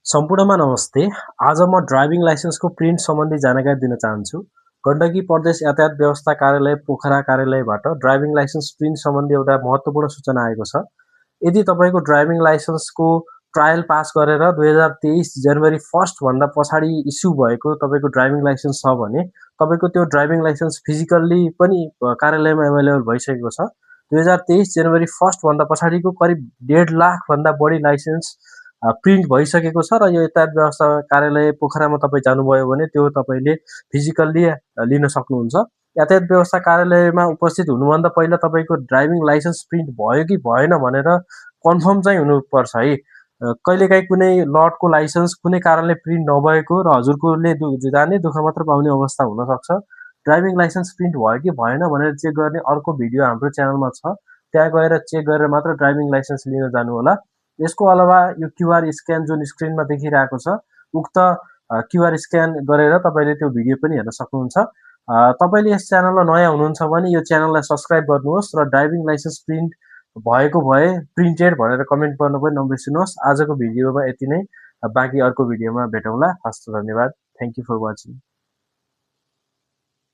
सम्पूर्णमा नमस्ते। आज म ड्राइभिङ लाइसेन्सको प्रिन्ट सम्बन्धी जानकारी दिन चाहन्छु। गण्डकी प्रदेश यातायात व्यवस्था कार्यालय पोखरा कार्यालयबाट ड्राइभिङ लाइसेन्स प्रिन्ट सम्बन्धी एउटा महत्त्वपूर्ण सूचना आएको छ। यदि तपाईँको ड्राइभिङ लाइसेन्सको ट्रायल पास गरेर 2023 जनवरी 1 भन्दा पछाडि इस्यु भएको तपाईँको ड्राइभिङ लाइसेन्स छ भने तपाईँको त्यो ड्राइभिङ लाइसेन्स फिजिकल्ली पनि कार्यालयमा एभाइलेबल भइसकेको छ। 2023 जनवरी 1 भन्दा पछाडिको करिब 1.5 लाख भन्दा बढी लाइसेन्स प्रिन्ट भइसकेको छ र यो यातायात व्यवस्था कार्यालय पोखरामा तपाईँ जानुभयो भने त्यो तपाईँले फिजिकल्ली लिन सक्नुहुन्छ। यातायात व्यवस्था कार्यालयमा उपस्थित हुनुभन्दा पहिला तपाईँको ड्राइभिङ लाइसेन्स प्रिन्ट भयो कि भएन भनेर कन्फर्म चाहिँ हुनुपर्छ है। कहिलेकाहीँ कुनै लटको लाइसेन्स कुनै कारणले प्रिन्ट नभएको र हजुरकोले जाने दुःख मात्र पाउने अवस्था हुनसक्छ। ड्राइभिङ लाइसेन्स प्रिन्ट भयो कि भएन भनेर चेक गर्ने अर्को भिडियो हाम्रो च्यानलमा छ, त्यहाँ गएर चेक गरेर मात्र ड्राइभिङ लाइसेन्स लिन जानुहोला। यसको अलावा यो क्युआर स्क्यान जुन स्क्रिनमा देखिरहेको छ, उक्त क्युआर स्क्यान गरेर तपाईँले त्यो भिडियो पनि हेर्न सक्नुहुन्छ। तपाईँले यस च्यानलमा नयाँ हुनुहुन्छ भने यो च्यानललाई सब्स्क्राइब गर्नुहोस् र ड्राइभिङ लाइसेन्स प्रिन्ट भएको भए प्रिन्टेड भनेर कमेन्ट गर्न पनि नबिर्सिनुहोस्। आजको भिडियोमा यति नै, बाँकी अर्को भिडियोमा भेटौँला। हस्त धन्यवाद। Thank you for watching.